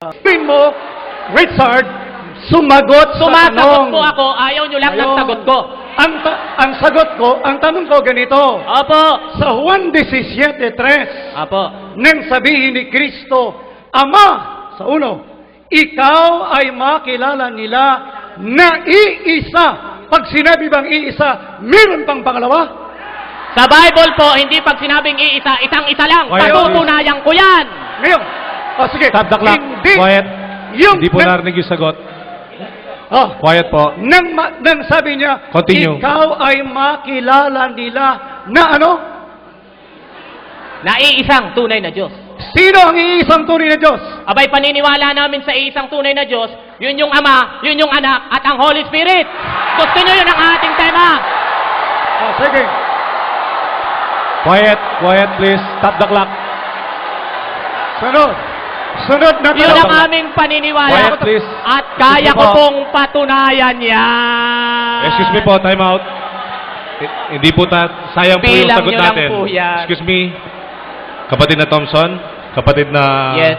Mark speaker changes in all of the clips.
Speaker 1: Sabihin mo, Richard, sumagot sa
Speaker 2: Sumasagot
Speaker 1: tanong.
Speaker 2: po ako, ayaw nyo lang ng
Speaker 1: Ayun.
Speaker 2: sagot ko.
Speaker 1: Ang sagot ko, ang tanong ko ganito.
Speaker 2: Opo.
Speaker 1: Sa Juan 17:3,
Speaker 2: Opo.
Speaker 1: nang sabihin ni Kristo, Ama, sa uno, ikaw ay makilala nila na iisa. Pag sinabi bang iisa, meron pang pangalawa?
Speaker 2: Sa Bible po, hindi pag sinabing iisa, isang-isa lang.
Speaker 3: Quiet,
Speaker 2: Patutunayan ko yan.
Speaker 1: Ngayon, sige,
Speaker 3: Stop the clock.
Speaker 1: hindi.
Speaker 3: Quiet.
Speaker 1: Yung,
Speaker 3: Hindi po narinig yung sagot. Quiet po.
Speaker 1: nang sabi niya,
Speaker 3: Continue.
Speaker 1: ikaw ay makilala nila na ano?
Speaker 2: Na iisang tunay na Diyos.
Speaker 1: Sino ang iisang tunay na Diyos?
Speaker 2: Abay, paniniwala namin sa iisang tunay na Diyos, yun yung Ama, yun yung Anak, at ang Holy Spirit. Gusto nyo yun ang ating tema.
Speaker 1: Sige.
Speaker 3: Quiet. Quiet, please. Stop the clock.
Speaker 1: Sunod na
Speaker 2: Yun
Speaker 1: tanong.
Speaker 2: ang aming paniniwala.
Speaker 3: Quiet, please.
Speaker 2: At kaya
Speaker 3: Excuse
Speaker 2: ko
Speaker 3: me po.
Speaker 2: pong patunayan yan.
Speaker 3: Excuse me po, time out. Hindi po sayang po yung
Speaker 2: Bilang
Speaker 3: sagot
Speaker 2: nyo lang
Speaker 3: natin.
Speaker 2: po yan.
Speaker 3: Excuse me. Kapatid na Thompson, kapatid na...
Speaker 2: Yes.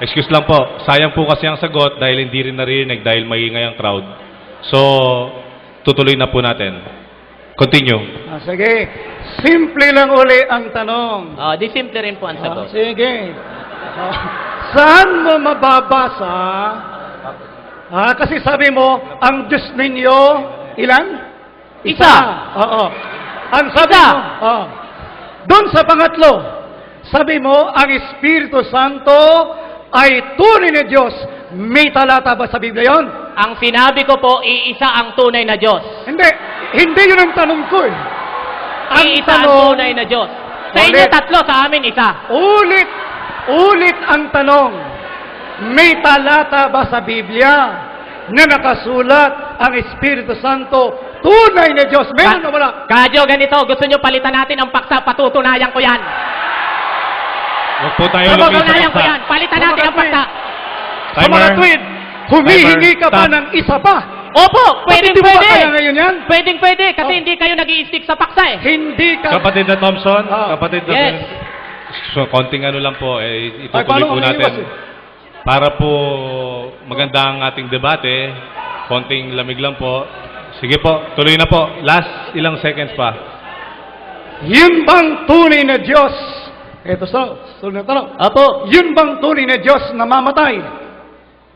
Speaker 3: Excuse lang po. Sayang po kasi ang sagot dahil hindi rin narinig dahil maingay ang crowd. So, tutuloy na po natin. Continue.
Speaker 1: Sige. Simple lang uli ang tanong.
Speaker 2: Di simple rin po ang sagot.
Speaker 1: Sige. Saan mo mababasa? Kasi sabi mo, ang Diyos ninyo, ilan?
Speaker 2: Isa.
Speaker 1: Oo. Ang sabi
Speaker 2: Isa.
Speaker 1: mo, doon sa pangatlo, sabi mo, ang Espiritu Santo ay tunay na Diyos. May talata ba sa Biblia yon?
Speaker 2: Ang sinabi ko po, iisa ang tunay na Diyos.
Speaker 1: Hindi yun ang tanong ko eh. Ang
Speaker 2: Iisa ang
Speaker 1: tanong,
Speaker 2: tunay na Diyos. Sa
Speaker 1: Ulit.
Speaker 2: inyo tatlo, sa amin isa.
Speaker 1: Ulit ang tanong, may talata ba sa Biblia na nakasulat ang Espiritu Santo, tunay na Diyos? Meron o wala?
Speaker 2: Kadyo, ganito, gusto nyo palitan natin ang paksa, patutunayan ko yan.
Speaker 3: Huwag po tayo
Speaker 2: Patutunayan ko
Speaker 3: lumisa.
Speaker 2: yan, palitan natin ang paksa.
Speaker 1: Sa mga tweet, humihingi ka pa
Speaker 3: Stop.
Speaker 1: ng isa pa.
Speaker 2: Opo,
Speaker 1: Hindi mo ba
Speaker 2: pwede.
Speaker 1: kaya ngayon yan?
Speaker 2: Pwede, kasi hindi kayo nag-i-stick sa paksa eh.
Speaker 1: Hindi ka...
Speaker 3: Kapatid na Thompson, kapatid na...
Speaker 2: Yes.
Speaker 3: So, konting ano lang po,
Speaker 1: Ay,
Speaker 3: itutuloy
Speaker 1: paano
Speaker 3: po
Speaker 1: kami
Speaker 3: natin.
Speaker 1: iwas eh?
Speaker 3: Para po maganda ang ating debate, konting lamig lang po. Sige po, tuloy na po. Last ilang seconds pa.
Speaker 1: Yun bang tunay na Diyos? Ito sunod na tanong.
Speaker 2: Opo,
Speaker 1: Yun bang tunay na Diyos na mamatay?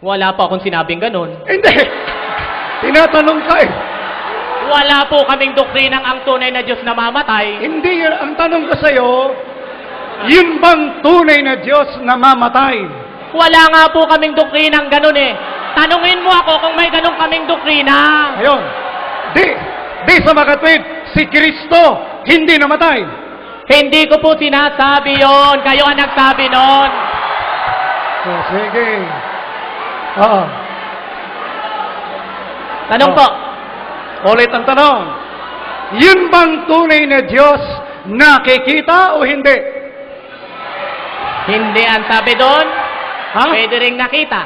Speaker 2: wala po akong sinabing ganun.
Speaker 1: Hindi. Tinatanong ka eh.
Speaker 2: Wala po kaming doktrinang ang tunay na Diyos na mamatay.
Speaker 1: Hindi yun. Ang tanong ko sa'yo, yun bang tunay na Diyos na mamatay?
Speaker 2: Wala nga po kaming doktrinang ganun eh. Tanungin mo ako kung may ganun kaming doktrina.
Speaker 1: Ayun. Di sa makatwid, si Kristo hindi namatay.
Speaker 2: Hindi ko po sinasabi yon. Kayo ang nagsabi nun.
Speaker 1: Sige. Oo.
Speaker 2: Tanong po.
Speaker 1: Ulit ang tanong. Yun bang tunay na Diyos nakikita o hindi?
Speaker 2: Hindi ang sabi doon.
Speaker 1: Ha?
Speaker 2: Pwede ring nakita.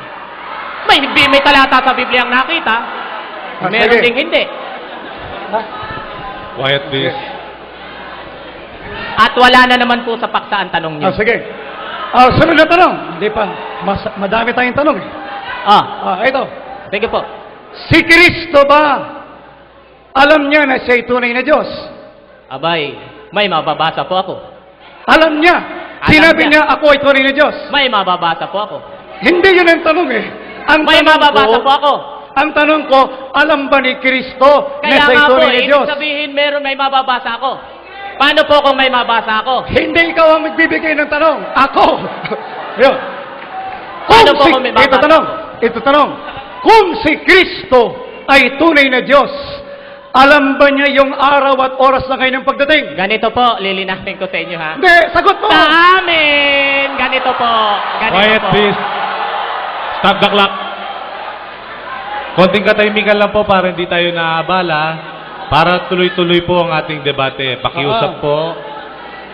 Speaker 2: May talata sa Biblia ang nakita. Meron
Speaker 1: sige.
Speaker 2: ding hindi.
Speaker 3: Quiet please.
Speaker 2: At wala na naman po sa paksa ang tanong niyo.
Speaker 1: Sige. Sunod na tanong. Hindi pa. Madami tayong tanong eh. Ito.
Speaker 2: Sige po.
Speaker 1: Si Kristo ba, alam niya na siya'y tunay na Diyos?
Speaker 2: Abay, may mababasa po ako.
Speaker 1: Alam niya.
Speaker 2: Alam
Speaker 1: Sinabi
Speaker 2: niya.
Speaker 1: niya, ako ay tunay na Diyos.
Speaker 2: May mababasa po ako.
Speaker 1: Hindi yun ang tanong eh. Ang
Speaker 2: May
Speaker 1: tanong
Speaker 2: mababasa
Speaker 1: ko,
Speaker 2: po ako.
Speaker 1: Ang tanong ko, alam ba ni Kristo na
Speaker 2: Kaya
Speaker 1: siya'y
Speaker 2: nga po,
Speaker 1: tunay na
Speaker 2: ibig
Speaker 1: Diyos?
Speaker 2: sabihin may mababasa ako. Paano po kung may mabasa ako?
Speaker 1: Hindi ikaw ang magbibigay ng tanong. Ako. Yun.
Speaker 2: Paano po kung may
Speaker 1: Ito
Speaker 2: mabasa
Speaker 1: tanong. Ito tanong. Kung si Kristo ay tunay na Diyos, alam ba niya yung araw at oras na kayo ng pagdating?
Speaker 2: Ganito po, lilinawin ko sa inyo ha.
Speaker 1: Hindi, sagot mo.
Speaker 2: Sa amin! Ganito po. Ganito
Speaker 3: Quiet
Speaker 2: po.
Speaker 3: please. Stop the clock. Konting katahimikan lang po para hindi tayo naabala. Para tuloy-tuloy po ang ating debate. Pakiusap po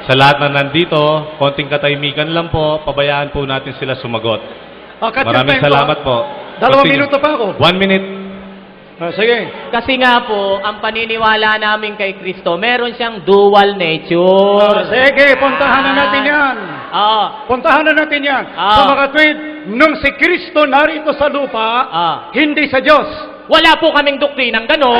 Speaker 3: sa lahat na nandito. Konting katahimikan lang po. Pabayaan po natin sila sumagot. Maraming salamat po.
Speaker 1: 2
Speaker 3: Continue.
Speaker 1: minuto pa ako.
Speaker 3: 1 minute.
Speaker 1: Sige.
Speaker 2: Kasi nga po, ang paniniwala namin kay Kristo, meron siyang dual nature.
Speaker 1: Sige, puntahan na natin yan.
Speaker 2: Oo.
Speaker 1: Puntahan na natin yan.
Speaker 2: Ah.
Speaker 1: Sa mga tweet, nung si Kristo narito sa lupa, hindi sa Diyos.
Speaker 2: Wala po kaming doktrinang ganon.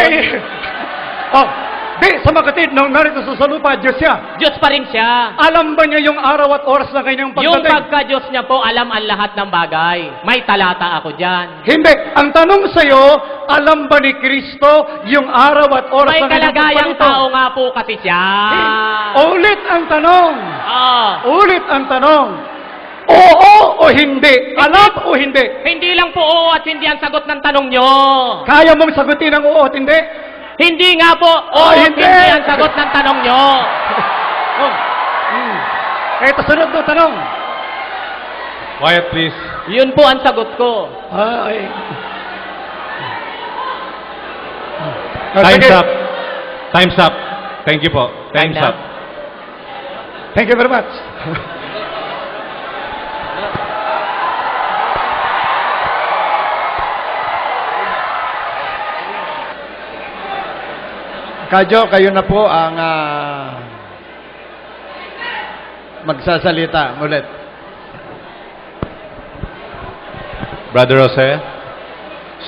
Speaker 1: Ay, sa makatid, nung narito sa lupa, Diyos siya.
Speaker 2: Diyos pa rin siya.
Speaker 1: Alam ba niya yung araw at oras na kanyang
Speaker 2: Yung
Speaker 1: pagdating?
Speaker 2: pagka-Diyos niya po, alam ang lahat ng bagay. May talata ako dyan.
Speaker 1: Hindi. Ang tanong sa'yo, alam ba ni Kristo yung araw at oras
Speaker 2: May
Speaker 1: na kanyang
Speaker 2: kalagayang
Speaker 1: pagdating?
Speaker 2: tao nga po kasi siya.
Speaker 1: Ulit ang tanong.
Speaker 2: Ah.
Speaker 1: Ulit ang tanong. Oo o hindi? Alam o hindi?
Speaker 2: Hindi lang po oo at hindi ang sagot ng tanong nyo.
Speaker 1: Kaya mong sagutin ang oo at hindi?
Speaker 2: Hindi nga po oo at
Speaker 1: hindi.
Speaker 2: hindi ang sagot ng tanong nyo.
Speaker 1: Ito sunod na tanong.
Speaker 3: Quiet, please.
Speaker 2: Yun po ang sagot ko.
Speaker 1: Ay.
Speaker 3: Time's up. Time's up. Thank you po. Time's
Speaker 2: Time na.
Speaker 3: up.
Speaker 1: Thank you very much.
Speaker 4: Kadyo, kayo na po ang magsasalita ulit.
Speaker 3: Brother Jose,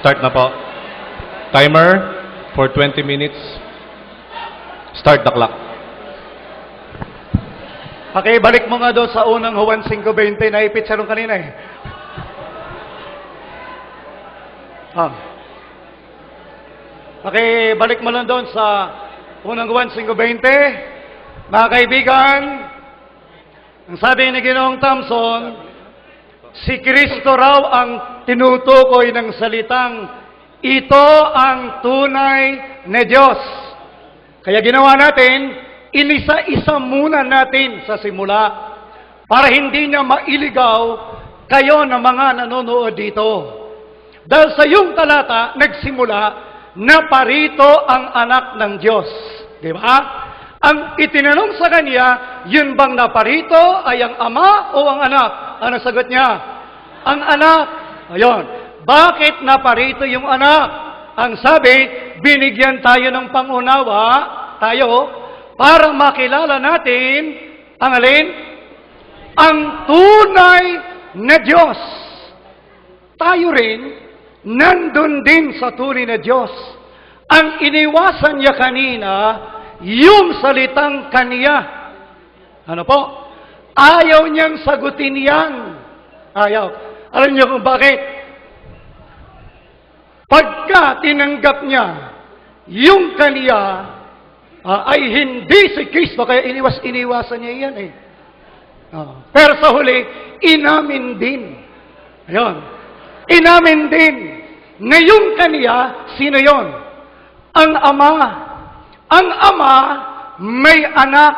Speaker 3: start na po. Timer for 20 minutes. Start the clock.
Speaker 1: Pakibalik mo nga doon sa unang Juan 5:20 na ipit siya nung kanina eh. Pakibalik mo lang doon sa unang Juan 5:20. Mga kaibigan, ang sabi ni Ginoong Thompson, si Kristo raw ang tinutukoy ng salitang, ito ang tunay na Diyos. Kaya ginawa natin, inisa-isa muna natin sa simula para hindi niya mailigaw kayo na mga nanonood dito. Dahil sa iyong talata, nagsimula na parito ang anak ng Diyos. Di ba? Ang itinanong sa kanya, yun bang naparito ay ang ama o ang anak? Ano sagot niya? Ang anak. Ayun. Bakit naparito yung anak? Ang sabi, binigyan tayo ng pangunawa, para makilala natin, ang alin? Ang tunay na Diyos. Tayo rin, nandun din sa tunay na Diyos. Ang iniwasan niya kanina, yung salitang kaniya. Ano po? Ayaw niyang sagutin yan. Ayaw. Alam niyo kung bakit? Pagka tinanggap niya yung kaniya, ay hindi si Kristo, kaya iniwasan niya yan eh. Pero sa huli, inamin din. Ayun. Inamin din na yung kaniya, sino yon? Ang ama. Ang ama may anak.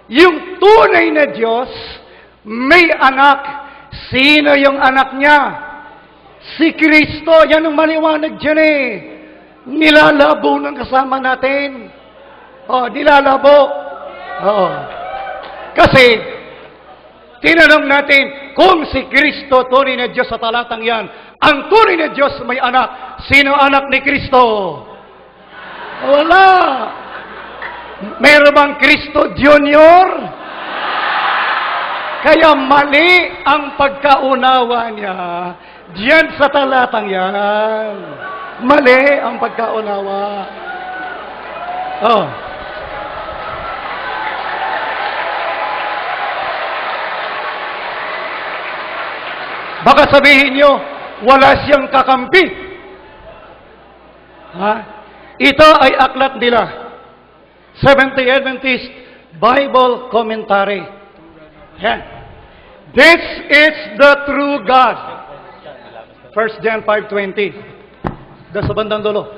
Speaker 1: Yung tunay na Diyos may anak. Sino yung anak niya? Si Kristo. Yan ang maliwanag dyan eh. Nilalabo ng kasama natin. Nilalabo. Kasi, tinanong natin, kung si Kristo, tunay na Diyos sa talatang yan, ang tunay na Diyos may anak. Sino anak ni Kristo? Wala. Meron bang Kristo Junior? Kaya mali ang pagkaunawa niya diyan sa talatang yan. Mali ang pagkaunawa. Baka sabihin nyo, wala siyang kakampi. Ito ay aklat nila. Seventh-day Adventist Bible Commentary. Yan. This is the true God. 1 John 5:20. Doon sa bandang dulo.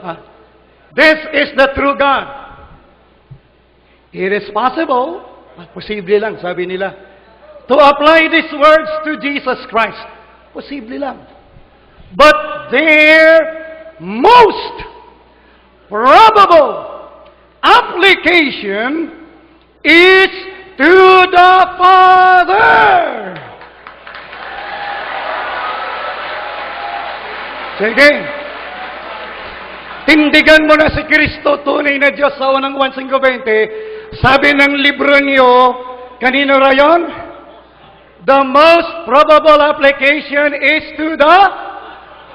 Speaker 1: This is the true God. It is possible, posible lang, sabi nila, to apply these words to Jesus Christ. Posible lang. But their most probable application is to the Father. Sige. Tindigan mo na si Kristo, tunay na Diyos sa unang 1:20. Sabi ng libro niyo, kanino rayon? the most probable application is to the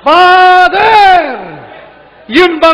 Speaker 1: Father. Yun bang